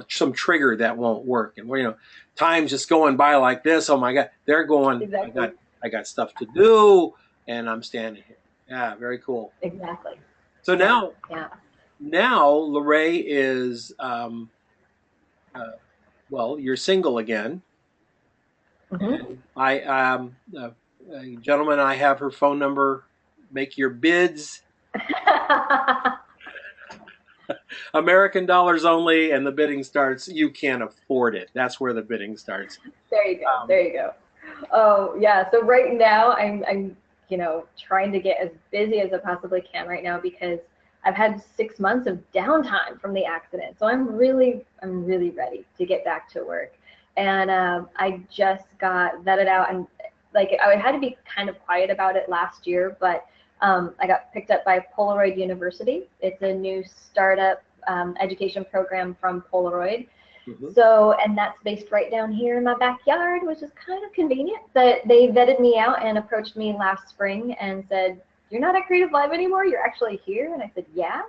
some trigger that won't work, and we're, time's just going by like this. Oh my God, they're going. exactly. I got stuff to do, and I'm standing here. Yeah, very cool. Exactly. So Yeah. now, Yeah. LaRae is, uh, well, you're single again. Hmm. And gentleman, I have her phone number. Make your bids. American dollars only, and the bidding starts. You can't afford it. That's where the bidding starts. There you go. Um, There you go. Oh yeah. So right now I'm trying to get as busy as I possibly can right now because I've had 6 months of downtime from the accident. So I'm really ready to get back to work. And I just got vetted out, and like I had to be kind of quiet about it last year, but I got picked up by Polaroid University. It's a new startup education program from Polaroid. mhm. So, and that's based right down here in my backyard, which is kind of convenient. But they vetted me out and approached me last spring and said, "You're not at CreativeLIVE anymore. You're actually here." And I said, "Yeah."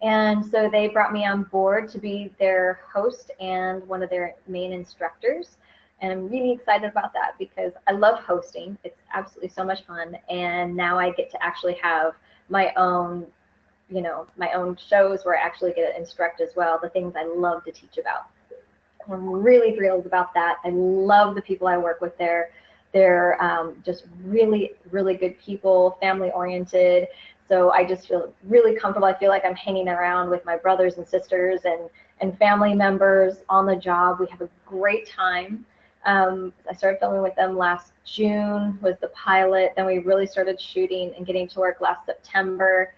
And so they brought me on board to be their host and one of their main instructors. And I'm really excited about that because I love hosting. It's absolutely so much fun. And now I get to actually have my own, my own shows where I actually get to instruct as well, the things I love to teach about. I'm really thrilled about that. I love the people I work with there. They're just really, really good people, family oriented. So I just feel really comfortable. I feel like I'm hanging around with my brothers and sisters and family members on the job. We have a great time. I started filming with them last June was the pilot. Then we really started shooting and getting to work last September,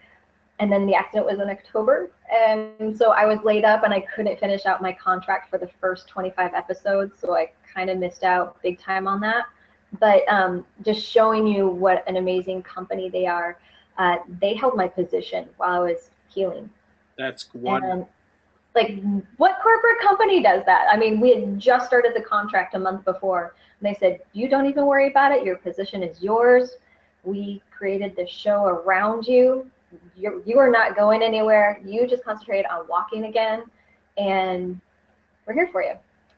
and then the accident was in October. And so I was laid up and I couldn't finish out my contract for the first 25 episodes. So I kind of missed out big time on that. But just showing you what an amazing company they are. They held my position while I was healing. That's wonderful. And like, what corporate company does that? I mean, we had just started the contract a month before. And they said, "You don't even worry about it. Your position is yours. We created the show around you. You are not going anywhere. You just concentrate on walking again, and we're here for you."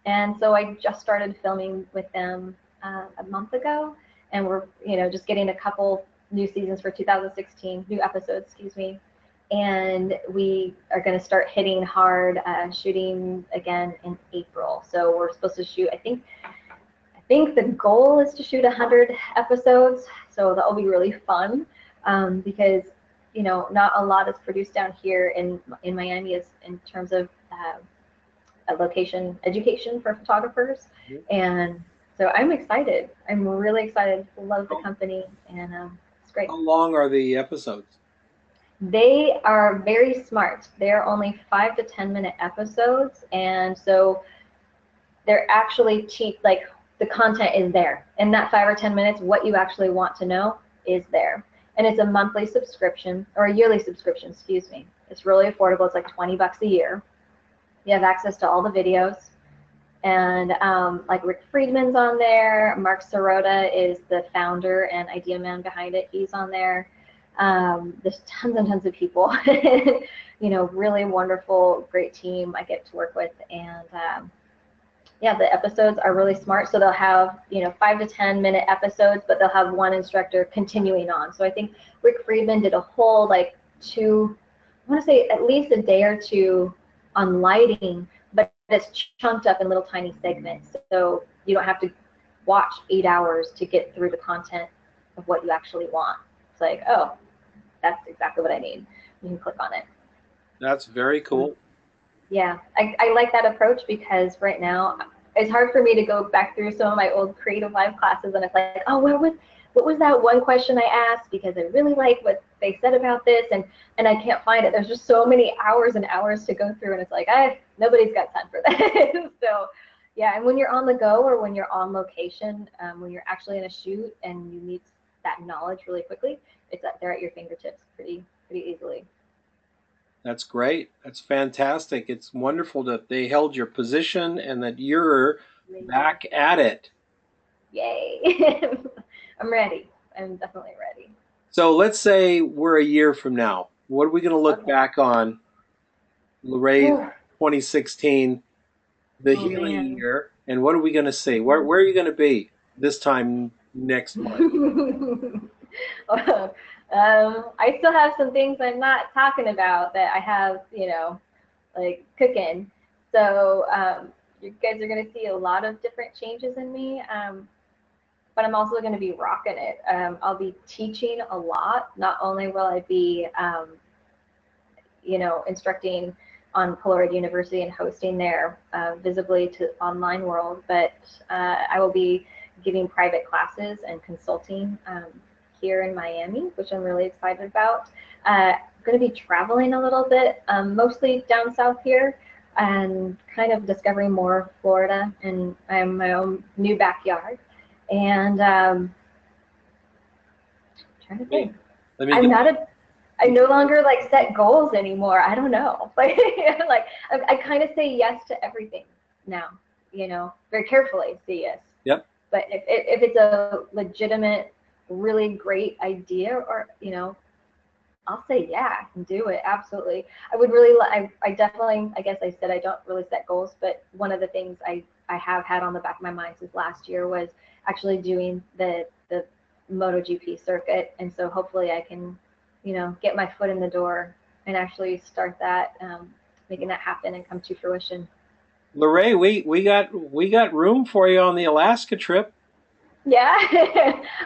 And so I just started filming with them a month ago, and we're just getting a couple new seasons for 2016, new episodes, excuse me. And we are going to start hitting hard, shooting again in April. So we're supposed to shoot, I think the goal is to shoot 100 episodes. So that will be really fun because not a lot is produced down here in Miami is in terms of a location education for photographers. And so I'm excited. I'm really excited. Love the company, and it's great. How long are the episodes? They are very smart. They're only 5 to 10 minute episodes, and so they're actually cheap. Like, the content is there in that 5 or 10 minutes. What you actually want to know is there, and it's a monthly subscription or a yearly subscription. Excuse me. It's really affordable. It's like $20 a year. You have access to all the videos, and like Rick Friedman's on there. Mark Sirota is the founder and idea man behind it. He's on there. There's tons and tons of people. Really wonderful, great team I get to work with, and yeah, the episodes are really smart. So they'll have 5 to 10 minute episodes, but they'll have one instructor continuing on. So I think Rick Friedman did a whole I want to say at least a day or two on lighting, but it's chunked up in little tiny segments. So you don't have to watch 8 hours to get through the content of what you actually want. It's like, oh, that's exactly what I need. You can click on it. That's very cool. Yeah, I like that approach because right now it's hard for me to go back through some of my old CreativeLIVE classes, and it's like, oh, what was that one question I asked, because I really like what they said about this, and I can't find it. There's just so many hours and hours to go through, and it's like, nobody's got time for that. So yeah, and when you're on the go or when you're on location, when you're actually in a shoot and you need that knowledge really quickly, they're at your fingertips pretty easily. That's great. That's fantastic. It's wonderful that they held your position and that you're back at it. Yay! I'm ready. I'm definitely ready. So let's say we're a year from now. What are we going to look Okay. back on, LaRae Whew. 2016, the Oh healing man. year, and what are we going to see? Where are you going to be this time next month? I still have some things I'm not talking about that I have, like cooking. So you guys are going to see a lot of different changes in me. But I'm also going to be rocking it. I'll be teaching a lot. Not only will I be, instructing on Polaroid University and hosting there visibly to online world, but I will be giving private classes and consulting here in Miami, which I'm really excited about. I'm going to be traveling a little bit, mostly down south here, and kind of discovering more of Florida and my own new backyard. And trying to think. Let me I'm get not a I no longer like set goals anymore. I don't know. Like I kind of say yes to everything now, very carefully say yes. Yep. But if it's a legitimate, really great idea, or I'll say yeah and do it. Absolutely. I would really. I definitely. I guess I said I don't really set goals, but one of the things I have had on the back of my mind since last year was actually doing the MotoGP circuit, and so hopefully I can, get my foot in the door and actually start that, making that happen and come to fruition. LaRae, we got room for you on the Alaska trip. Yeah,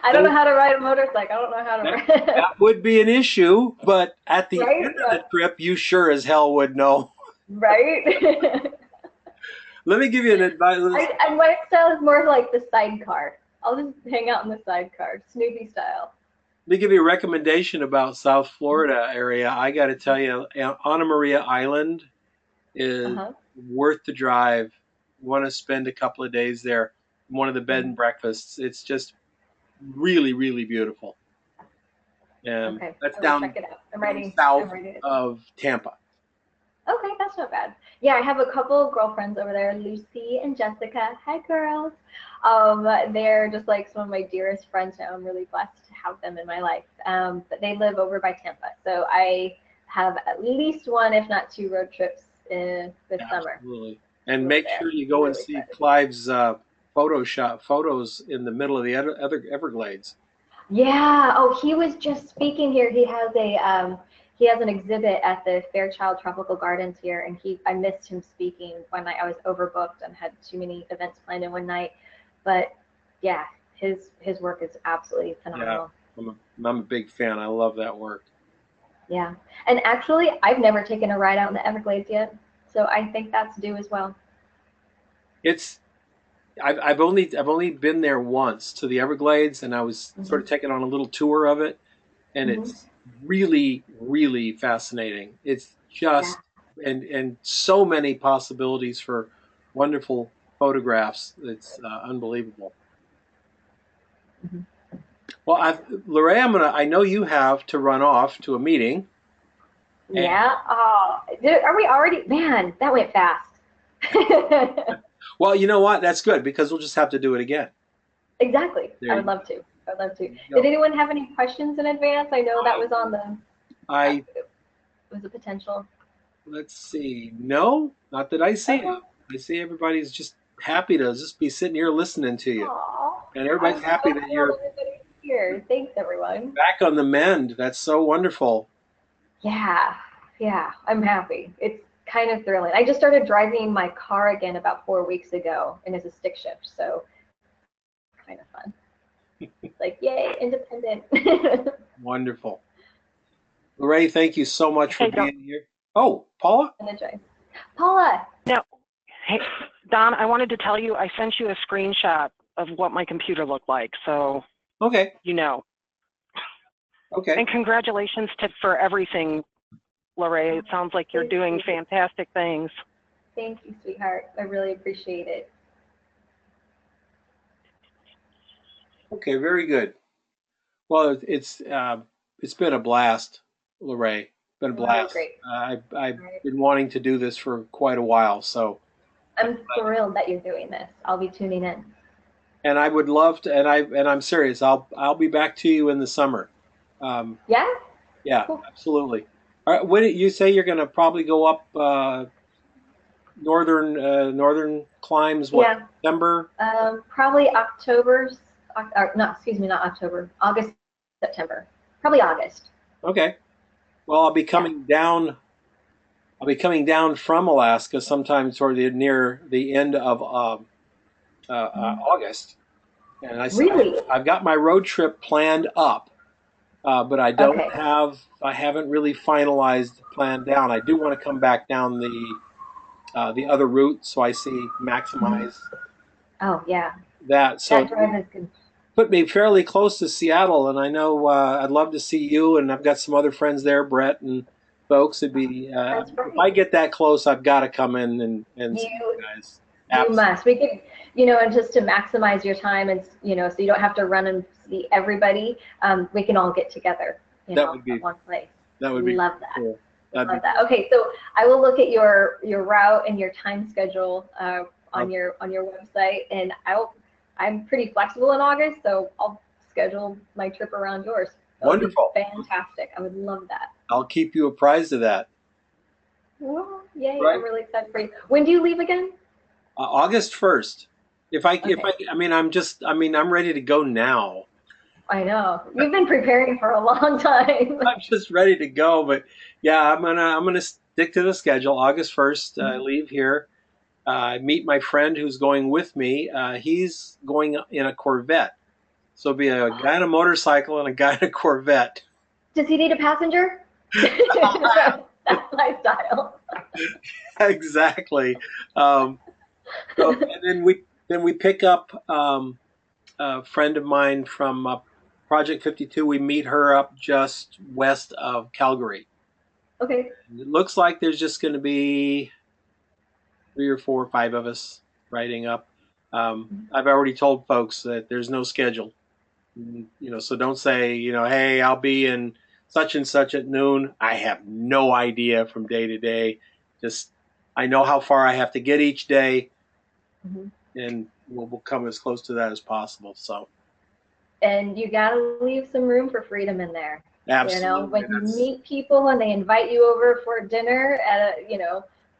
I don't know That, how to ride a motorcycle. I don't know how to ride. that would be an issue, but at the Right? end of the trip, you sure as hell would know. Right? Let me give you an advice. My style is more like the sidecar. I'll just hang out in the sidecar, Snoopy style. Let me give you a recommendation about South Florida area. I got to tell you, Anna Maria Island is Uh-huh. worth the drive. Want to spend a couple of days there. One of the bed and breakfasts. It's just really, really beautiful. Okay, That's I will check it out. I'm down ready. I'm south ready. of Tampa. Okay, that's not bad. Yeah, I have a couple of girlfriends over there, Lucy and Jessica. Hi, girls. They're just like some of my dearest friends now. I'm really blessed to have them in my life. But they live over by Tampa, so I have at least one, if not two, road trips this summer. Absolutely. And Over make there. sure you go and Really see excited. Clive's photos in the middle of the Everglades. Yeah. Oh, he was just speaking here. He has an exhibit at the Fairchild Tropical Gardens here, and I missed him speaking one night. I was overbooked and had too many events planned in one night. But yeah, his work is absolutely Yeah, phenomenal. I'm a big fan. I love that work. Yeah. And actually, I've never taken a ride out in the Everglades yet, so I think that's due as well. It's I've only been there once to the Everglades, and I was sort Hmm. of taken on a little tour of it, and Hmm. it's really, really fascinating. It's Yeah. just and so many possibilities for wonderful photographs. It's unbelievable. Hmm. Well, LaRae, I know you have to run off to a meeting, and Yeah. Oh, are we already? Man, that went fast. well, you know what? That's good because we'll just have to do it again. Exactly. There I would you love to. I would love to. Did go. anyone have any questions in advance? I know that was on the, I it was a potential. let's see. No, not that I see. Okay. I see everybody's just happy to just be sitting here listening to you, Aw, and everybody's I'm happy so that thrilled you're everybody's here. Thanks, everyone. back on the mend. That's so wonderful. Yeah, yeah, I'm happy. It's kind of thrilling. I just started driving my car again about 4 weeks ago, and it's a stick shift, so kind of fun. Like, yay, independent. Wonderful. LaRae, thank you so much for Hey, Don. being here. Oh, Paula? Energize. Paula. Now, hey, Don, I wanted to tell you I sent you a screenshot of what my computer looked like, so Okay. you know. Okay. And congratulations for everything, LaRae. It sounds like you're Thank doing you. fantastic things. Thank you, sweetheart. I really appreciate it. Okay, very good. Well, it's been a blast, LaRae. been a blast. Great. I've Right. been wanting to do this for quite a while, so. I'm thrilled that you're doing this. I'll be tuning in. And I would love to, and I'm serious. I'll be back to you in the summer. Yeah. Yeah, Cool. absolutely. All right, what did you say you're going to probably go up northern climbs? What, Yeah. September? Probably October. No, excuse me, not October. August, September. Probably August. Okay. Well, I'll be coming down. I'll be coming down from Alaska sometime toward near the end of August, and Really? I've got my road trip planned up, but I don't Okay. I haven't really finalized the plan down. I do want to come back down the other route, so I see maximize Oh yeah. that. So That drive is good. put me fairly close to Seattle, and I know I'd love to see you, and I've got some other friends there, Brett and folks. It'd be That's if I right. get that close, I've got to come in and see you You guys. you Absolutely. must. We could, and just to maximize your time and so you don't have to run and see everybody. We can all get together, That would be at one place. that would be Love that. cool. Love that. Okay, so I will look at your route and your time schedule on your website, and I'm pretty flexible in August, so I'll schedule my trip around yours. That would be Wonderful. fantastic. I would love that. I'll keep you apprised of that. Well, yay! Right. I'm really excited for you. When do you leave again? August 1st. If Okay. I'm ready to go now. I know. You've been preparing for a long time. I'm just ready to go, but yeah, I'm gonna stick to the schedule. August 1st, I leave here. I meet my friend who's going with me. He's going in a Corvette, so it'll be a guy on a motorcycle and a guy in a Corvette. Does he need a passenger? That's my style. Exactly. So, and then we pick up a friend of mine from Project 52. We meet her up just west of Calgary. Okay. It looks like there's just going to be 3 or 4 or 5 of us riding up. I've already told folks that there's no schedule, so don't say, hey, I'll be in such and such at noon. I have no idea from day to day. Just I know how far I have to get each day, and we'll come as close to that as possible. So. And you gotta leave some room for freedom in there. Absolutely. When you meet people and they invite you over for dinner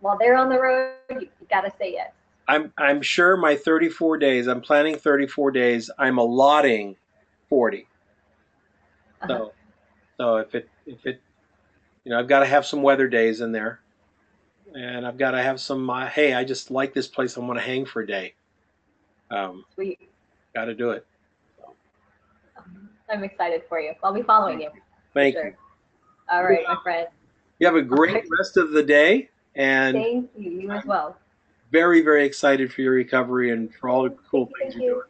while they're on the road, you gotta say yes. I'm sure my 34 days, I'm planning 34 days, I'm allotting 40. So if it I've got to have some weather days in there, and I've got to have some hey, I just like this place, I want to hang for a day. Sweet. Got to do it. I'm excited for you. I'll be following you. Thank you. you. All right, my friend. You have a great rest of the day, and thank you. You as well. Very, very excited for your recovery and for all the cool things you're doing.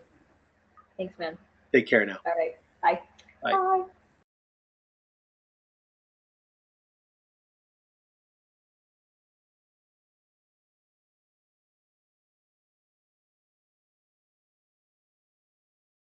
Thanks, man. Take care now. All right. Bye. Bye. Bye.